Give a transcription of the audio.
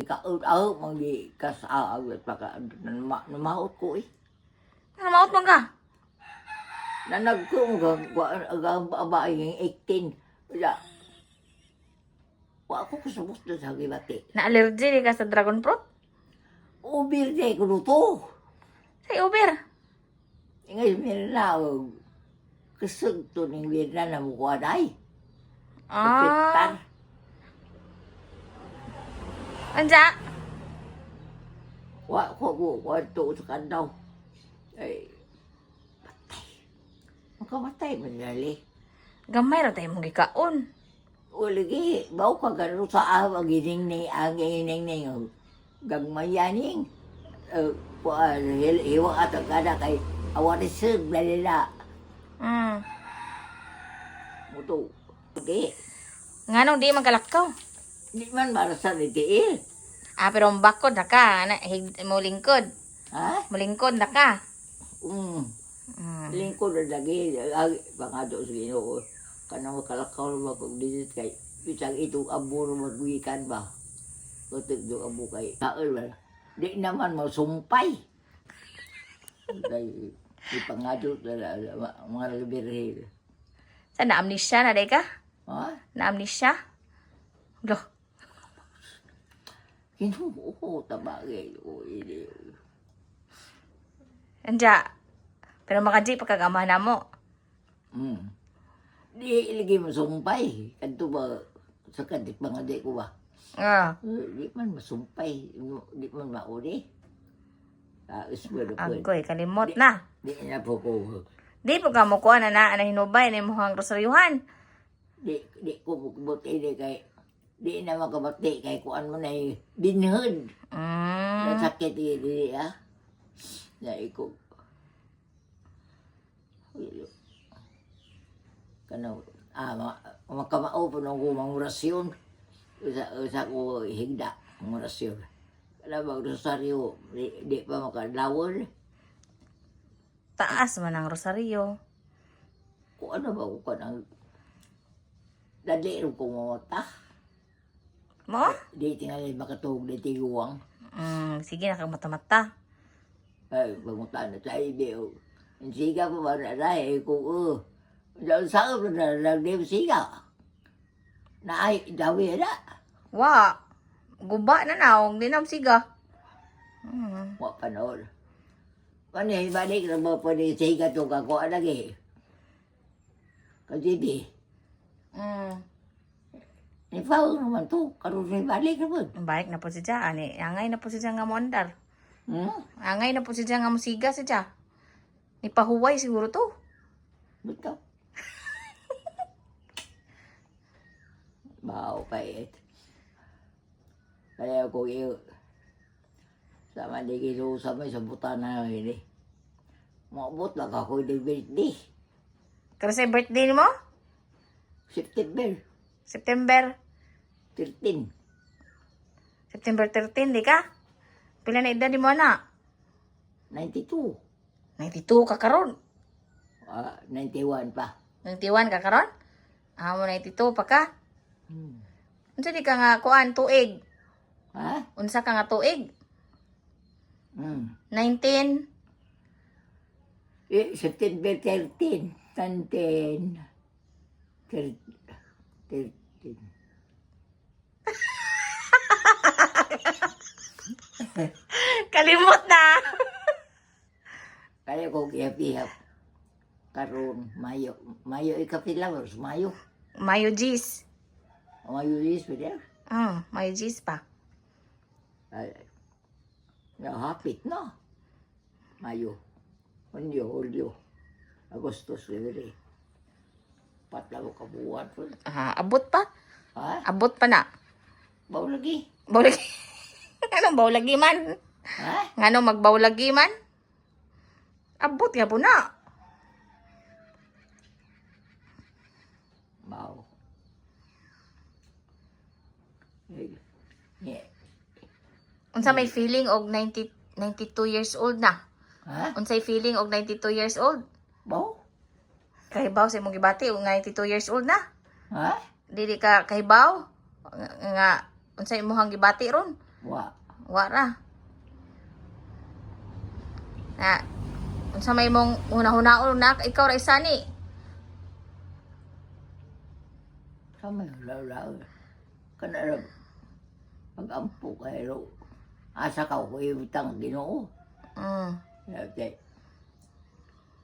Ikaw, mag-ikasaawit pa ka. Namaot ko eh. Ano maot mo ka? Nanagkong ang babae ng 18. Wala. Wa ako kasubos doon sa gibati. Na-allergy ka sa dragon fruit? Ubir day ko luto. Say, Uber. Ngayon meron na kusog to ng Vietnam na mukha day. Kapitan. Anja? Wa ko to sa kandaw. Ay, patay. Makamatay man nali. Gamay ra tayo mong gikaon. Uligi, bau ka garo sa ang ining gagmayaning. Iwa at ang kada kay awarisig na nila. Muto. Okay. Nga nung di magkalakaw. Di man marasan ni Tiil. Pero bakod na ka. Mulingkod. Ha? Mulingkod na ka. Lingkod na lagi. Pangado sa Ginoo. Kanang makalakaw naman kung disit kay. Pisang itong aburo magwikan ba? Kutig do abo kay. Kaol ba? Di naman masumpay. Kay ipangado na mga libirhil. Sa na-amnesia na day ka? Ha? Na-amnesia? Lo. Kinuho tabagay. O ini. Anja. Pero makaji pagkagamahan na mo. Di ilagay mo sumpay. Kanto ba sa kandik mga di ko ba? Di man masumpay. Di man mauli. Agoy, kalimot na. Di na po ko. Di po ka mo kuha na hinubay na yung mukhang rosaryuhan. Di ko buti di kay. Di na makabati kay kuan mo na binhod. Nasakit di ah. Na iko. Kano makamao po ng kumang orasyon. Usa ko higda ng orasyon. Kala bang rosaryo, di pa makadawol. Taas man ang rosaryo. Kung ano ba ko nang dali rin kong mamata. Mo? Di tingali makatulog di tiguang. Sige na kang mata-mata. Ay, pamunta na sa ibig. Ang siga pa ba na rin kung saan na lang siga. Na ay, dawi na. Wa. Guba na naong. Di na siga. Wa panood. Kani, balik na ba po ni siga to kakuha lagi. Kasi di. Ipaw naman to. Karoon na balik naman. Balik na po si Dja. Angay na po si Dja nga mo andar. Angay na po si Dja nga mo siga si Dja. Nipahuway siguro to. Betul. Bau pait. Kaya ko iyo. Sama di kilo sama sambutan na ini. Maabot lang ako yung birthday. Kasi birthday ni mo? September September 13. September 13, di ka? Pila na edad ni mo na? 92. 92 ka karon. 91 pa. 91 ka karon? Mo 92 pa ka? Unsa di ka nga kuan tuig? Ha? Unsa ka nga tuig? 19 September 13. 10. 13. Kalimot na. Kaya ko kiyap-kiyap. Karon, Mayo. Mayo ikapila, Mayo. Mayo G's. Mayo is pa dia. Mayo G's pa. Hapit na. Mayo. Hulyo. Agustus, February. Patlaw ka buwan po. Abot pa? Ha? Abot pa na. Baw lagi. Bawlagi. Anong bawlagi man? Ha? Ngano magbawlagi man? Abot nga po na. Baw. Unsa may feeling og 92 years old na? Ha? Unsay feeling og 92 years old? Baw? Kahibaw sa imong gibati og 92 years old na. Ha? Dili ka kahibaw nga unsay imong gibati ron? Wa. Wa ra. Na, unsa may mong una-hunaon na ikaw ra isa ni. Sama law. Kana ra. Pag-ampo kayo. Asa ka ko ibutang Ginoo. Mm. Sabi,